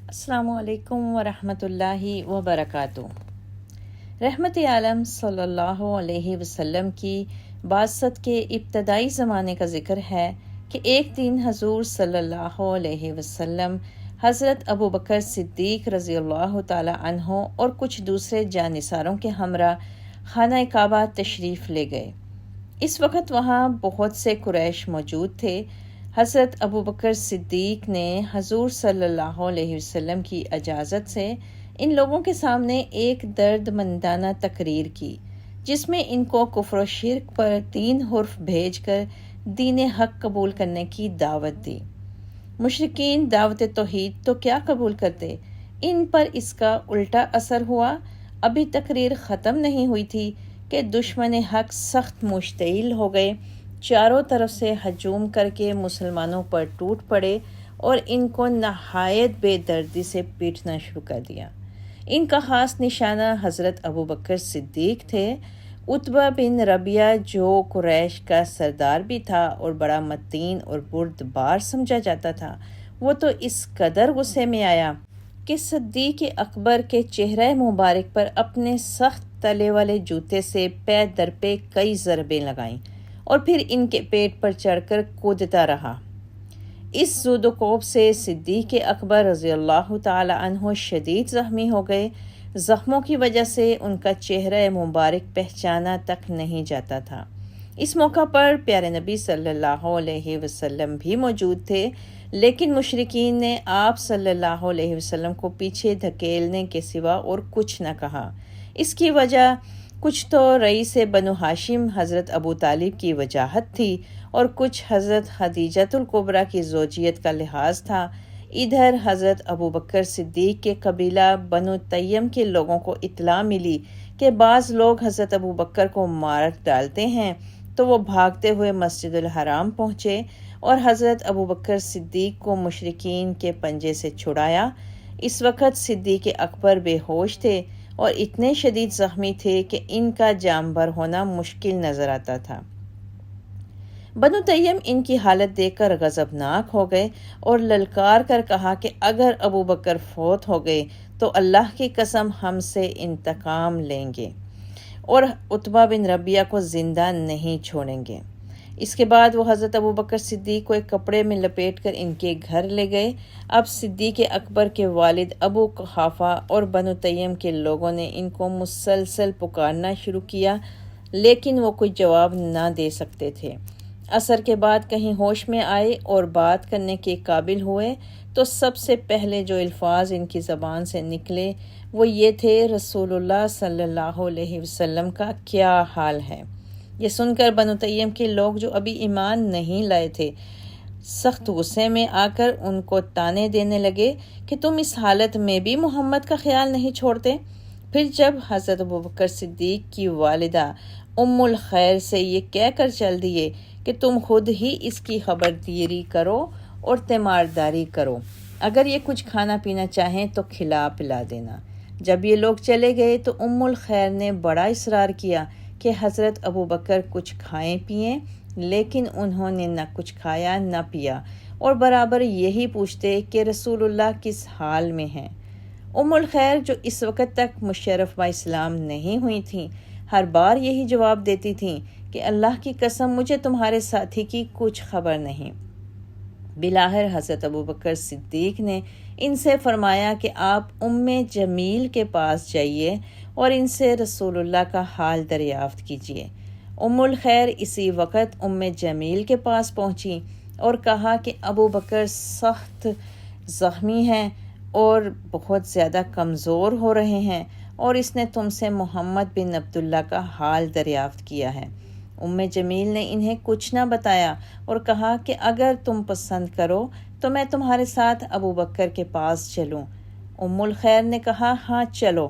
السلام علیکم ورحمۃ اللہ وبرکاتہ۔ رحمت عالم صلی اللہ علیہ وسلم کی بعثت کے ابتدائی زمانے کا ذکر ہے کہ ایک دن حضور صلی اللہ علیہ وسلم حضرت ابو بکر صدیق رضی اللہ تعالی عنہ اور کچھ دوسرے جانثاروں کے ہمراہ خانہ کعبہ تشریف لے گئے۔ اس وقت وہاں بہت سے قریش موجود تھے۔ حضرت ابو بکر صدیق نے حضور صلی اللہ علیہ وسلم کی اجازت سے ان لوگوں کے سامنے ایک درد مندانہ تقریر کی، جس میں ان کو کفر و شرک پر 3 حرف بھیج کر دین حق قبول کرنے کی دعوت دی۔ مشرکین دعوت توحید تو کیا قبول کرتے، ان پر اس کا الٹا اثر ہوا۔ ابھی تقریر ختم نہیں ہوئی تھی کہ دشمن حق سخت مشتعل ہو گئے، چاروں طرف سے ہجوم کر کے مسلمانوں پر ٹوٹ پڑے اور ان کو نہایت بے دردی سے پیٹنا شروع کر دیا۔ ان کا خاص نشانہ حضرت ابو بکر صدیق تھے۔ عتبہ بن ربیعہ جو قریش کا سردار بھی تھا اور بڑا متین اور بردبار سمجھا جاتا تھا، وہ تو اس قدر غصے میں آیا کہ صدیق اکبر کے چہرہ مبارک پر اپنے سخت تلے والے جوتے سے پے در پہ کئی ضربیں لگائیں اور پھر ان کے پیٹ پر چڑھ کر کودتا رہا۔ اس زود و کوب سے صدیق اکبر رضی اللہ تعالی عنہ شدید زخمی ہو گئے۔ زخموں کی وجہ سے ان کا چہرہ مبارک پہچانا تک نہیں جاتا تھا۔ اس موقع پر پیارے نبی صلی اللہ علیہ وسلم بھی موجود تھے، لیکن مشرکین نے آپ صلی اللہ علیہ وسلم کو پیچھے دھکیلنے کے سوا اور کچھ نہ کہا۔ اس کی وجہ کچھ تو رئیس بنو ہاشم حضرت ابو طالب کی وجاہت تھی اور کچھ حضرت خدیجۃ الکبریٰ کی زوجیت کا لحاظ تھا۔ ادھر حضرت ابو بکر صدیق کے قبیلہ بنو تیم کے لوگوں کو اطلاع ملی کہ بعض لوگ حضرت ابو بکر کو مار ڈالتے ہیں، تو وہ بھاگتے ہوئے مسجد الحرام پہنچے اور حضرت ابو بکر صدیق کو مشرکین کے پنجے سے چھڑایا۔ اس وقت صدیق اکبر بے ہوش تھے اور اتنے شدید زخمی تھے کہ ان کا جان بھر ہونا مشکل نظر آتا تھا۔ بنو تیم ان کی حالت دیکھ کر غضبناک ہو گئے اور للکار کر کہا کہ اگر ابو بکر فوت ہو گئے تو اللہ کی قسم ہم سے انتقام لیں گے اور عتبہ بن ربیعہ کو زندہ نہیں چھوڑیں گے۔ اس کے بعد وہ حضرت ابو بکر صدیق کو ایک کپڑے میں لپیٹ کر ان کے گھر لے گئے۔ اب صدیق اکبر کے والد ابو قحافہ اور بنو تیم کے لوگوں نے ان کو مسلسل پکارنا شروع کیا، لیکن وہ کوئی جواب نہ دے سکتے تھے۔ عصر کے بعد کہیں ہوش میں آئے اور بات کرنے کے قابل ہوئے تو سب سے پہلے جو الفاظ ان کی زبان سے نکلے وہ یہ تھے، رسول اللہ صلی اللہ علیہ وسلم کا کیا حال ہے۔ یہ سن کر بنو تیم کے لوگ جو ابھی ایمان نہیں لائے تھے، سخت غصے میں آ کر ان کو طعنے دینے لگے کہ تم اس حالت میں بھی محمد کا خیال نہیں چھوڑتے۔ پھر جب حضرت ابوبکر صدیق کی والدہ ام الخیر سے یہ کہہ کر چل دیے کہ تم خود ہی اس کی خبرداری کرو اور تیمارداری کرو، اگر یہ کچھ کھانا پینا چاہیں تو کھلا پلا دینا۔ جب یہ لوگ چلے گئے تو ام الخیر نے بڑا اصرار کیا کہ حضرت ابو بکر کچھ کھائیں پئیں، لیکن انہوں نے نہ کچھ کھایا نہ پیا اور برابر یہی پوچھتے کہ رسول اللہ کس حال میں ہیں۔ ام الخیر جو اس وقت تک مشرف با اسلام نہیں ہوئی تھیں، ہر بار یہی جواب دیتی تھیں کہ اللہ کی قسم مجھے تمہارے ساتھی کی کچھ خبر نہیں۔ بلاخر حضرت ابو بکر صدیق نے ان سے فرمایا کہ آپ ام جمیل کے پاس جائیے اور ان سے رسول اللہ کا حال دریافت کیجیے۔ ام الخیر اسی وقت ام جمیل کے پاس پہنچی اور کہا کہ ابو بکر سخت زخمی ہیں اور بہت زیادہ کمزور ہو رہے ہیں اور اس نے تم سے محمد بن عبداللہ کا حال دریافت کیا ہے۔ ام جمیل نے انہیں کچھ نہ بتایا اور کہا کہ اگر تم پسند کرو تو میں تمہارے ساتھ ابو بکر کے پاس چلوں۔ ام الخیر نے کہا ہاں چلو۔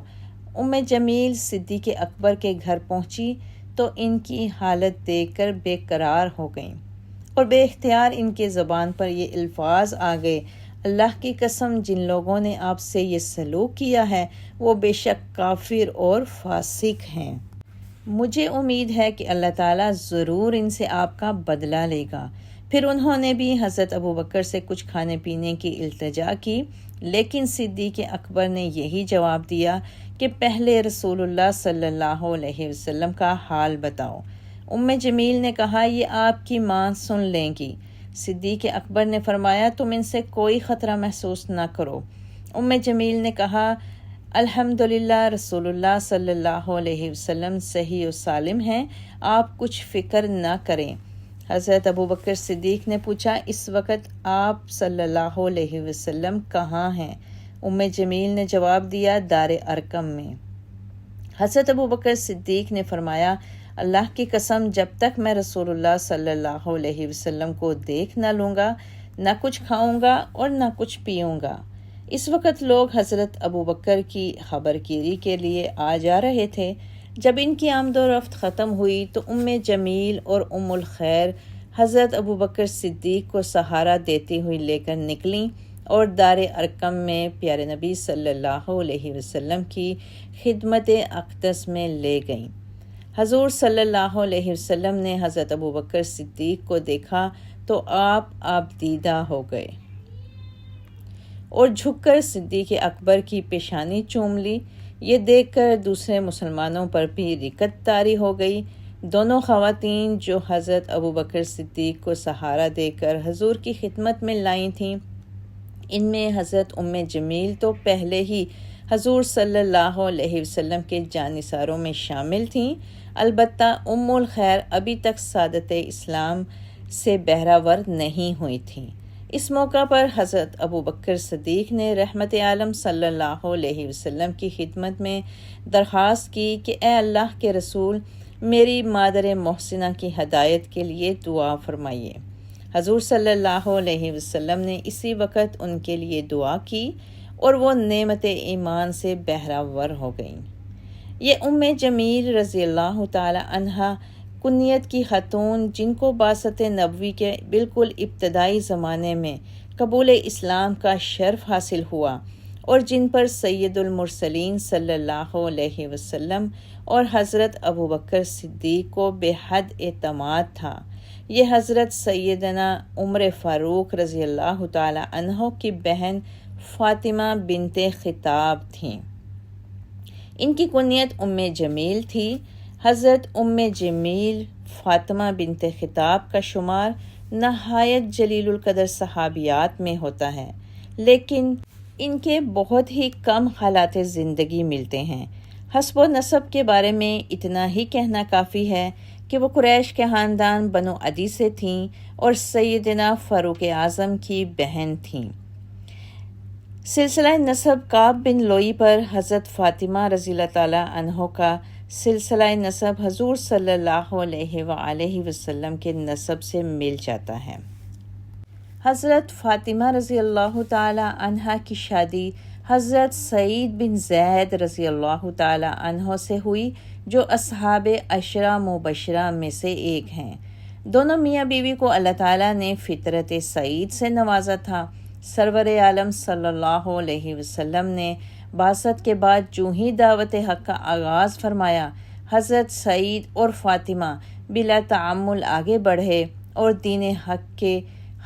ام جمیل صدیق اکبر کے گھر پہنچی تو ان کی حالت دیکھ کر بے قرار ہو گئیں اور بے اختیار ان کے زبان پر یہ الفاظ آ گئے، اللہ کی قسم جن لوگوں نے آپ سے یہ سلوک کیا ہے وہ بے شک کافر اور فاسق ہیں۔ مجھے امید ہے کہ اللہ تعالیٰ ضرور ان سے آپ کا بدلہ لے گا۔ پھر انہوں نے بھی حضرت ابوبکر سے کچھ کھانے پینے کی التجا کی، لیکن صدیق اکبر نے یہی جواب دیا کہ پہلے رسول اللہ صلی اللہ علیہ وسلم کا حال بتاؤ۔ جمیل نے کہا یہ آپ کی ماں سن لیں گی۔ صدیق اکبر نے فرمایا تم ان سے کوئی خطرہ محسوس نہ کرو۔ جمیل نے کہا الحمدللہ رسول اللہ صلی اللہ علیہ وسلم صحیح و سالم ہیں، آپ کچھ فکر نہ کریں۔ حضرت ابوبکر صدیق نے پوچھا اس وقت آپ صلی اللہ علیہ وسلم کہاں ہیں؟ جمیل نے جواب دیا دار ارقم میں۔ حضرت ابوبکر صدیق نے فرمایا اللہ کی قسم جب تک میں رسول اللہ صلی اللہ علیہ وسلم کو دیکھ نہ لوں گا نہ کچھ کھاؤں گا اور نہ کچھ پیوں گا۔ اس وقت لوگ حضرت ابوبکر کی خبر گیری کے لیے آ جا رہے تھے۔ جب ان کی آمد و رفت ختم ہوئی تو جمیل اور الخیر حضرت ابوبکر صدیق کو سہارا دیتی ہوئی لے کر نکلیں اور دار ارقم میں پیارے نبی صلی اللہ علیہ وسلم کی خدمت اقدس میں لے گئیں۔ حضور صلی اللہ علیہ وسلم نے حضرت ابوبکر صدیق کو دیکھا تو آپ دیدہ ہو گئے اور جھک کر صدیق اکبر کی پیشانی چوم لی۔ یہ دیکھ کر دوسرے مسلمانوں پر بھی رکت طاری ہو گئی۔ دونوں خواتین جو حضرت ابوبکر صدیق کو سہارا دے کر حضور کی خدمت میں لائی تھیں، ان میں حضرت جمیل تو پہلے ہی حضور صلی اللہ علیہ وسلم کے جانثاروں میں شامل تھیں، البتہ الخیر ابھی تک سعادت اسلام سے بہرہ نہیں ہوئی تھیں۔ اس موقع پر حضرت ابوبکر صدیق نے رحمت عالم صلی اللہ علیہ وسلم کی خدمت میں درخواست کی کہ اے اللہ کے رسول میری مادر محسنہ کی ہدایت کے لیے دعا فرمائیے۔ حضور صلی اللہ علیہ وسلم نے اسی وقت ان کے لیے دعا کی اور وہ نعمت ایمان سے بہرہ ور ہو گئیں۔ یہ جمیل رضی اللہ تعالی عنہا کنیت کی خاتون جن کو بعثت نبوی کے بالکل ابتدائی زمانے میں قبول اسلام کا شرف حاصل ہوا اور جن پر سید المرسلین صلی اللہ علیہ وسلم اور حضرت ابوبکر صدیق کو بے حد اعتماد تھا، یہ حضرت سیدنا عمر فاروق رضی اللہ تعالی عنہ کی بہن فاطمہ بنت خطاب تھیں۔ ان کی کنیت جمیل تھی۔ حضرت جمیل فاطمہ بنت خطاب کا شمار نہایت جلیل القدر صحابیات میں ہوتا ہے، لیکن ان کے بہت ہی کم حالات زندگی ملتے ہیں۔ حسب و نسب کے بارے میں اتنا ہی کہنا کافی ہے کہ وہ قریش کے خاندان بنو عدی سے تھیں اور سیدنا فاروق اعظم کی بہن تھیں۔ سلسلہ نسب کعب بن لوئی پر حضرت فاطمہ رضی اللہ تعالیٰ عنہ کا سلسلہ نسب حضور صلی اللہ علیہ وآلہ وسلم کے نسب سے مل جاتا ہے۔ حضرت فاطمہ رضی اللہ تعالی عنہ کی شادی حضرت سعید بن زید رضی اللہ تعالی عنہ سے ہوئی جو اصحاب عشرہ مبشرہ میں سے ایک ہیں۔ دونوں میاں بیوی کو اللہ تعالیٰ نے فطرت سعید سے نوازا تھا۔ سرور عالم صلی اللہ علیہ وسلم نے بعثت کے بعد جو ہی دعوت حق کا آغاز فرمایا، حضرت سعید اور فاطمہ بلا تعمل آگے بڑھے اور دین حق کے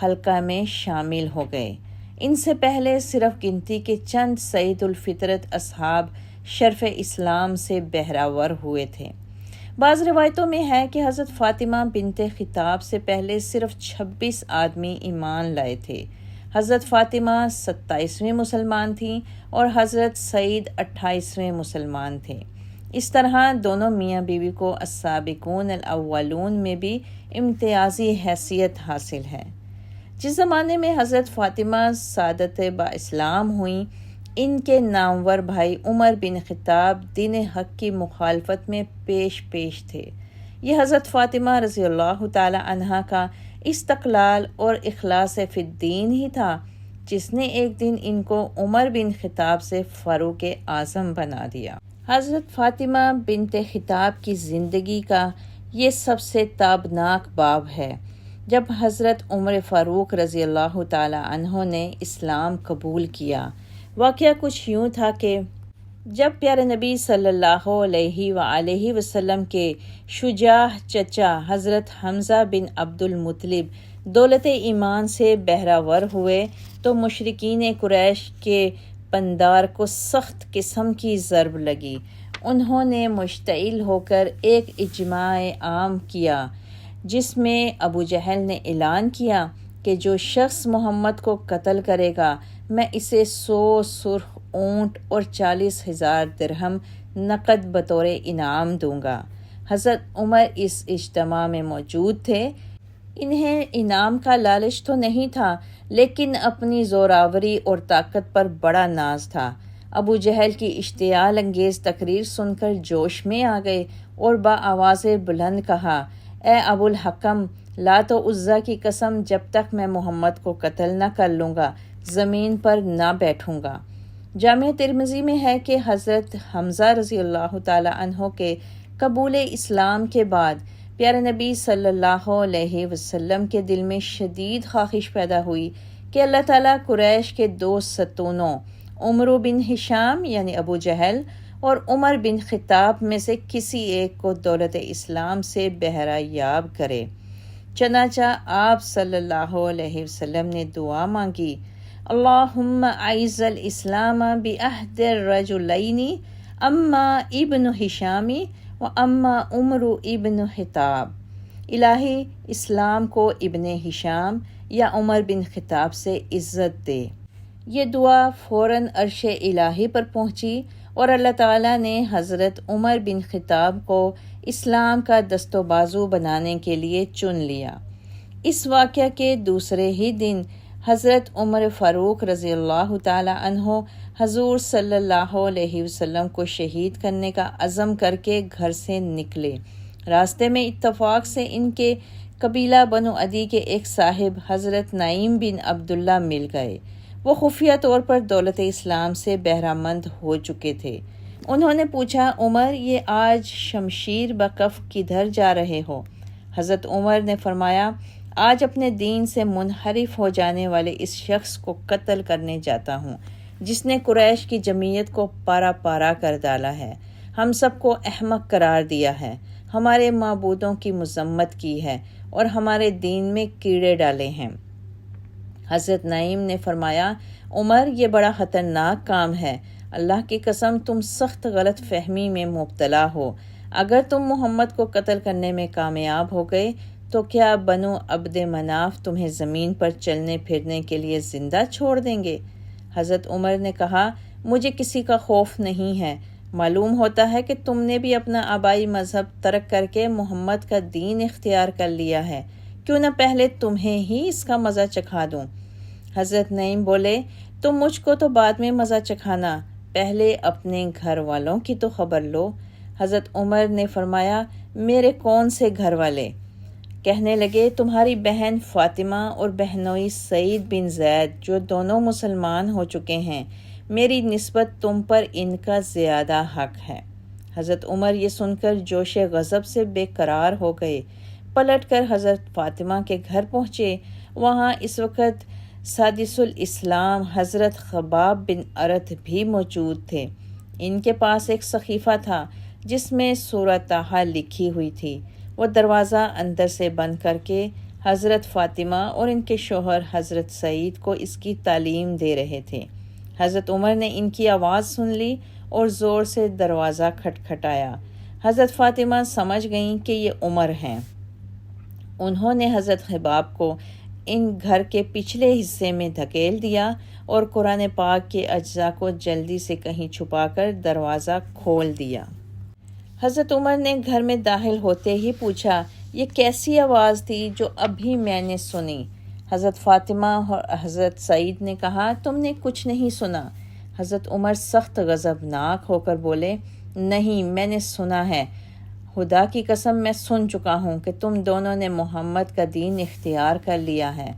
حلقہ میں شامل ہو گئے۔ ان سے پہلے صرف گنتی کے چند سعید الفطرت اصحاب شرف اسلام سے بہرہ ور ہوئے تھے۔ بعض روایتوں میں ہے کہ حضرت فاطمہ بنت خطاب سے پہلے صرف 26 آدمی ایمان لائے تھے۔ حضرت فاطمہ 27ویں مسلمان تھیں اور حضرت سعید 28ویں مسلمان تھے۔ اس طرح دونوں میاں بیوی کو السابقون الاولون میں بھی امتیازی حیثیت حاصل ہے۔ جس زمانے میں حضرت فاطمہ سعادت با اسلام ہوئیں، ان کے نامور بھائی عمر بن خطاب دین حق کی مخالفت میں پیش تھے۔ یہ حضرت فاطمہ رضی اللہ تعالی عنہا کا استقلال اور اخلاص فی الدین ہی تھا جس نے ایک دن ان کو عمر بن خطاب سے فاروق اعظم بنا دیا۔ حضرت فاطمہ بنت خطاب کی زندگی کا یہ سب سے تابناک باب ہے۔ جب حضرت عمر فاروق رضی اللہ تعالی عنہ نے اسلام قبول کیا، واقعہ کچھ یوں تھا کہ جب پیارے نبی صلی اللہ علیہ وآلہ وسلم کے شجاع چچا حضرت حمزہ بن عبد المطلب دولت ایمان سے بہراور ہوئے تو مشرکین قریش کے پندار کو سخت قسم کی ضرب لگی۔ انہوں نے مشتعل ہو کر ایک اجماع عام کیا جس میں ابو جہل نے اعلان کیا کہ جو شخص محمد کو قتل کرے گا میں اسے 100 سرخ اونٹ اور 40,000 درہم نقد بطور انعام دوں گا۔ حضرت عمر اس اجتماع میں موجود تھے۔ انہیں انعام کا لالچ تو نہیں تھا لیکن اپنی زوراوری اور طاقت پر بڑا ناز تھا۔ ابو جہل کی اشتعال انگیز تقریر سن کر جوش میں آ گئے اور بآواز بلند کہا، اے ابو الحکم، لات و عزیٰ کی قسم، جب تک میں محمد کو قتل نہ کر لوں گا زمین پر نہ بیٹھوں گا۔ جامع ترمذی میں ہے کہ حضرت حمزہ رضی اللہ تعالی عنہ کے قبول اسلام کے بعد پیارے نبی صلی اللہ علیہ وسلم کے دل میں شدید خواہش پیدا ہوئی کہ اللہ تعالیٰ قریش کے 2 ستونوں عمر بن ہشام یعنی ابو جہل اور عمر بن خطاب میں سے کسی ایک کو دولت اسلام سے بہرہ یاب کرے۔ چنانچہ آپ صلی اللہ علیہ وسلم نے دعا مانگی، اللہم اعز الاسلام بعہد الرجلین اما ابن ہشام و اما عمر ابن خطاب۔ الہی اسلام کو ابن ہشام یا عمر بن خطاب سے عزت دے۔ یہ دعا فوراً عرش الہی پر پہنچی اور اللہ تعالیٰ نے حضرت عمر بن خطاب کو اسلام کا دست و بازو بنانے کے لیے چن لیا۔ اس واقعہ کے دوسرے ہی دن حضرت عمر فاروق رضی اللہ تعالی عنہ حضور صلی اللہ علیہ وسلم کو شہید کرنے کا عزم کر کے گھر سے نکلے۔ راستے میں اتفاق سے ان کے قبیلہ بنو عدی کے ایک صاحب حضرت نعیم بن عبداللہ مل گئے۔ وہ خفیہ طور پر دولت اسلام سے بہرہ مند ہو چکے تھے۔ انہوں نے پوچھا، عمر، یہ آج شمشیر بکف کدھر جا رہے ہو؟ حضرت عمر نے فرمایا، آج اپنے دین سے منحرف ہو جانے والے اس شخص کو قتل کرنے جاتا ہوں جس نے قریش کی جمعیت کو پارا پارا کر ڈالا ہے، ہم سب کو احمق قرار دیا ہے، ہمارے معبودوں کی مذمت کی ہے اور ہمارے دین میں کیڑے ڈالے ہیں۔ حضرت نعیم نے فرمایا، عمر، یہ بڑا خطرناک کام ہے، اللہ کی قسم تم سخت غلط فہمی میں مبتلا ہو۔ اگر تم محمد کو قتل کرنے میں کامیاب ہو گئے تو کیا بنو عبد مناف تمہیں زمین پر چلنے پھرنے کے لیے زندہ چھوڑ دیں گے؟ حضرت عمر نے کہا، مجھے کسی کا خوف نہیں ہے، معلوم ہوتا ہے کہ تم نے بھی اپنا آبائی مذہب ترک کر کے محمد کا دین اختیار کر لیا ہے، کیوں نہ پہلے تمہیں ہی اس کا مزہ چکھا دوں۔ حضرت نعیم بولے، تم مجھ کو تو بعد میں مزہ چکھانا، پہلے اپنے گھر والوں کی تو خبر لو۔ حضرت عمر نے فرمایا، میرے کون سے گھر والے؟ کہنے لگے، تمہاری بہن فاطمہ اور بہنوئی سعید بن زید جو دونوں مسلمان ہو چکے ہیں، میری نسبت تم پر ان کا زیادہ حق ہے۔ حضرت عمر یہ سن کر جوش غضب سے بے قرار ہو گئے، پلٹ کر حضرت فاطمہ کے گھر پہنچے۔ وہاں اس وقت سادس الاسلام حضرت خباب بن ارت بھی موجود تھے۔ ان کے پاس ایک صحیفہ تھا جس میں سورہ طٰہٰ لکھی ہوئی تھی۔ وہ دروازہ اندر سے بند کر کے حضرت فاطمہ اور ان کے شوہر حضرت سعید کو اس کی تعلیم دے رہے تھے۔ حضرت عمر نے ان کی آواز سن لی اور زور سے دروازہ کھٹکھٹایا۔ حضرت فاطمہ سمجھ گئیں کہ یہ عمر ہیں۔ انہوں نے حضرت خباب کو ان گھر کے پچھلے حصے میں دھکیل دیا اور قرآن پاک کے اجزاء کو جلدی سے کہیں چھپا کر دروازہ کھول دیا۔ حضرت عمر نے گھر میں داخل ہوتے ہی پوچھا، یہ کیسی آواز تھی جو ابھی میں نے سنی؟ حضرت فاطمہ اور حضرت سعید نے کہا، تم نے کچھ نہیں سنا۔ حضرت عمر سخت غضبناک ہو کر بولے، نہیں، میں نے سنا ہے، خدا کی قسم میں سن چکا ہوں کہ تم دونوں نے محمد کا دین اختیار کر لیا ہے۔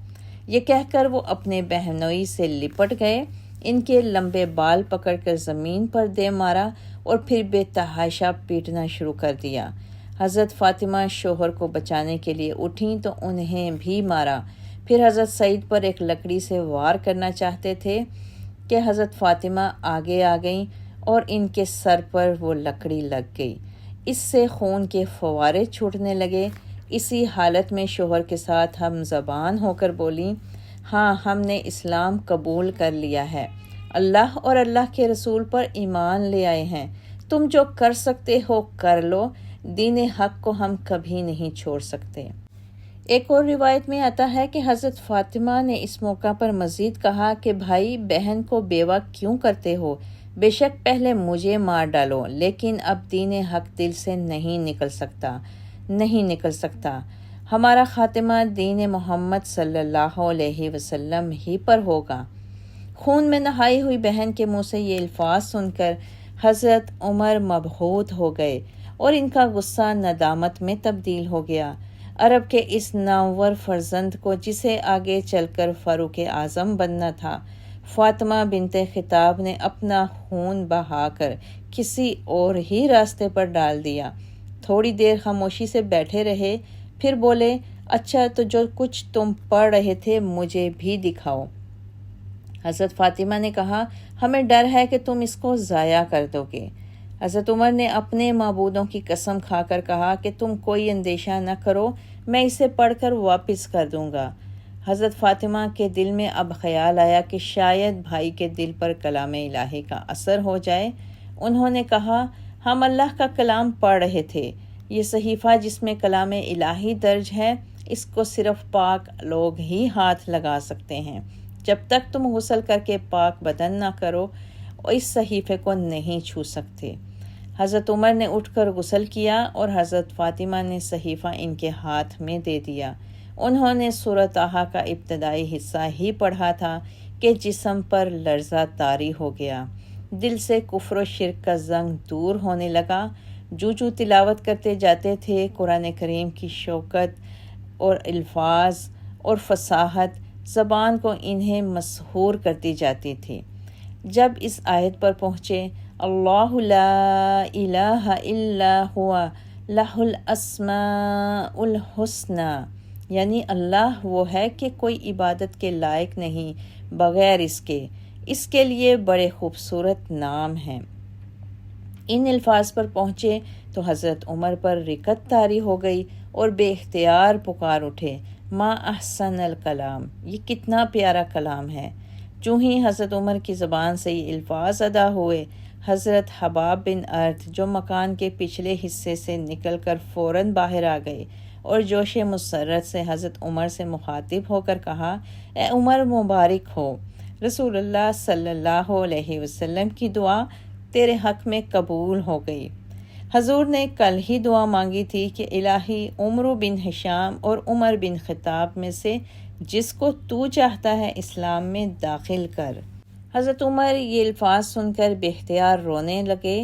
یہ کہہ کر وہ اپنے بہنوئی سے لپٹ گئے، ان کے لمبے بال پکڑ کر زمین پر دے مارا اور پھر بے تحاشا پیٹنا شروع کر دیا۔ حضرت فاطمہ شوہر کو بچانے کے لیے اٹھیں تو انہیں بھی مارا۔ پھر حضرت سعید پر ایک لکڑی سے وار کرنا چاہتے تھے کہ حضرت فاطمہ آگے آ گئیں اور ان کے سر پر وہ لکڑی لگ گئی۔ اس سے خون کے فوارے چھوٹنے لگے۔ اسی حالت میں شوہر کے ساتھ ہم زبان ہو کر بولیں، ہاں ہم نے اسلام قبول کر لیا ہے، اللہ اور اللہ کے رسول پر ایمان لے آئے ہیں، تم جو کر سکتے ہو کر لو، دین حق کو ہم کبھی نہیں چھوڑ سکتے۔ ایک اور روایت میں آتا ہے کہ حضرت فاطمہ نے اس موقع پر مزید کہا کہ بھائی بہن کو بیوہ کیوں کرتے ہو؟ بے شک پہلے مجھے مار ڈالو، لیکن اب دین حق دل سے نہیں نکل سکتا۔ ہمارا خاتمہ دین محمد صلی اللہ علیہ وسلم ہی پر ہوگا۔ خون میں نہائی ہوئی بہن کے منہ سے یہ الفاظ سن کر حضرت عمر مبہوت ہو گئے اور ان کا غصہ ندامت میں تبدیل ہو گیا۔ عرب کے اس نامور فرزند کو، جسے آگے چل کر فاروق اعظم بننا تھا، فاطمہ بنت خطاب نے اپنا خون بہا کر کسی اور ہی راستے پر ڈال دیا۔ تھوڑی دیر خاموشی سے بیٹھے رہے، پھر بولے، اچھا تو جو کچھ تم پڑھ رہے تھے مجھے بھی دکھاؤ۔ حضرت فاطمہ نے کہا، ہمیں ڈر ہے کہ تم اس کو ضائع کر دو گے۔ حضرت عمر نے اپنے معبودوں کی قسم کھا کر کہا کہ تم کوئی اندیشہ نہ کرو، میں اسے پڑھ کر واپس کر دوں گا۔ حضرت فاطمہ کے دل میں اب خیال آیا کہ شاید بھائی کے دل پر کلام الہی کا اثر ہو جائے۔ انہوں نے کہا، ہم اللہ کا کلام پڑھ رہے تھے، یہ صحیفہ جس میں کلام الہی درج ہے، اس کو صرف پاک لوگ ہی ہاتھ لگا سکتے ہیں۔ جب تک تم غسل کر کے پاک بدن نہ کرو اس صحیفے کو نہیں چھو سکتے۔ حضرت عمر نے اٹھ کر غسل کیا اور حضرت فاطمہ نے صحیفہ ان کے ہاتھ میں دے دیا۔ انہوں نے سورۃ طٰہٰ کا ابتدائی حصہ ہی پڑھا تھا کہ جسم پر لرزہ طاری ہو گیا، دل سے کفر و شرک کا زنگ دور ہونے لگا۔ جو تلاوت کرتے جاتے تھے، قرآن کریم کی شوکت اور الفاظ اور فصاحت زبان کو انہیں مسحور کرتی جاتی تھی۔ جب اس آیت پر پہنچے، اللہ لا الہ الا ہوا لہ الاسماء الحسنی، یعنی اللہ وہ ہے کہ کوئی عبادت کے لائق نہیں بغیر اس کے لیے بڑے خوبصورت نام ہیں۔ ان الفاظ پر پہنچے تو حضرت عمر پر رکت طاری ہو گئی اور بے اختیار پکار اٹھے، ما احسن الکلام، یہ کتنا پیارا کلام ہے۔ جو ہی حضرت عمر کی زبان سے یہ الفاظ ادا ہوئے، حضرت حباب بن ارد جو مکان کے پچھلے حصے سے نکل کر فوراً باہر آ گئے اور جوش مسرت سے حضرت عمر سے مخاطب ہو کر کہا، اے عمر مبارک ہو، رسول اللہ صلی اللہ علیہ وسلم کی دعا تیرے حق میں قبول ہو گئی۔ حضور نے کل ہی دعا مانگی تھی کہ الہی عمرو بن ہشام اور عمر بن خطاب میں سے جس کو تو چاہتا ہے اسلام میں داخل کر۔ حضرت عمر یہ الفاظ سن کر بے اختیار رونے لگے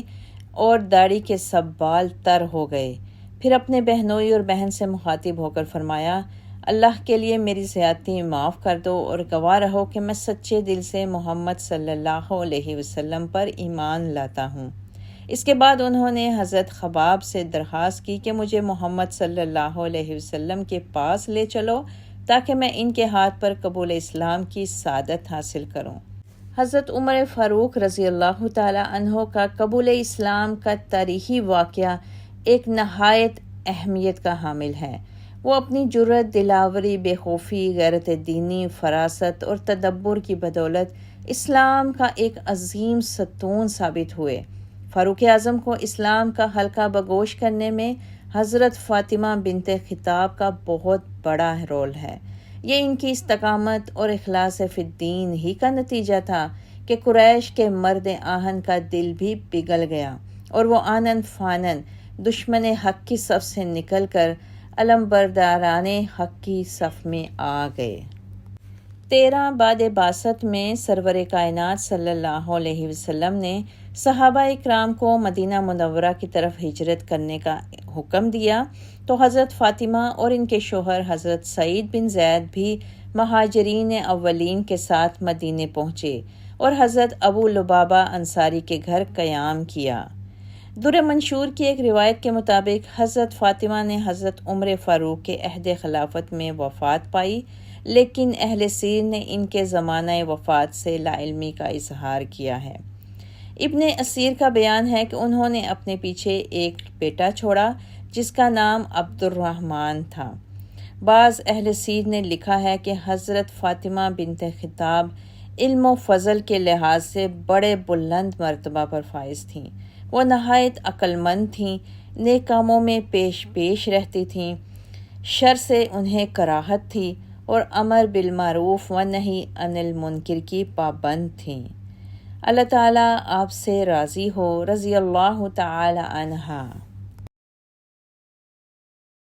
اور داڑھی کے سب بال تر ہو گئے۔ پھر اپنے بہنوئی اور بہن سے مخاطب ہو کر فرمایا، اللہ کے لیے میری زیادتی معاف کر دو اور گواہ رہو کہ میں سچے دل سے محمد صلی اللہ علیہ وسلم پر ایمان لاتا ہوں۔ اس کے بعد انہوں نے حضرت خباب سے درخواست کی کہ مجھے محمد صلی اللہ علیہ وسلم کے پاس لے چلو تاکہ میں ان کے ہاتھ پر قبول اسلام کی سعادت حاصل کروں۔ حضرت عمر فاروق رضی اللہ تعالی عنہ کا قبول اسلام کا تاریخی واقعہ ایک نہایت اہمیت کا حامل ہے۔ وہ اپنی جرأت، دلاوری، بے خوفی، غیرت دینی، فراست اور تدبر کی بدولت اسلام کا ایک عظیم ستون ثابت ہوئے۔ فاروق اعظم کو اسلام کا حلقہ بگوش کرنے میں حضرت فاطمہ بنت خطاب کا بہت بڑا رول ہے۔ یہ ان کی استقامت اور اخلاص فی الدین ہی کا نتیجہ تھا کہ قریش کے مرد آہن کا دل بھی پگھل گیا اور وہ آنن فانن دشمن حق کی صف سے نکل کر علمبرداران حق کی صف میں آ گئے۔ 13 بعد بعثت میں سرور کائنات صلی اللہ علیہ وسلم نے صحابہ اکرام کو مدینہ منورہ کی طرف ہجرت کرنے کا حکم دیا تو حضرت فاطمہ اور ان کے شوہر حضرت سعید بن زید بھی مہاجرین اولین کے ساتھ مدینے پہنچے اور حضرت ابو لبابہ انصاری کے گھر قیام کیا۔ در منشور کی ایک روایت کے مطابق حضرت فاطمہ نے حضرت عمر فاروق کے عہد خلافت میں وفات پائی، لیکن اہل سیر نے ان کے زمانہ وفات سے لا علمی کا اظہار کیا ہے۔ ابن اسیر کا بیان ہے کہ انہوں نے اپنے پیچھے ایک بیٹا چھوڑا جس کا نام عبد الرحمن تھا۔ بعض اہل سیر نے لکھا ہے کہ حضرت فاطمہ بنت خطاب علم و فضل کے لحاظ سے بڑے بلند مرتبہ پر فائز تھیں۔ وہ نہایت عقل مند تھیں، نیک کاموں میں پیش رہتی تھیں، شر سے انہیں کراہت تھی اور امر بالمعروف و نہی عن المنکر کی پابند تھیں۔ اللہ تعالیٰ آپ سے راضی ہو، رضی اللہ تعالی عنہا۔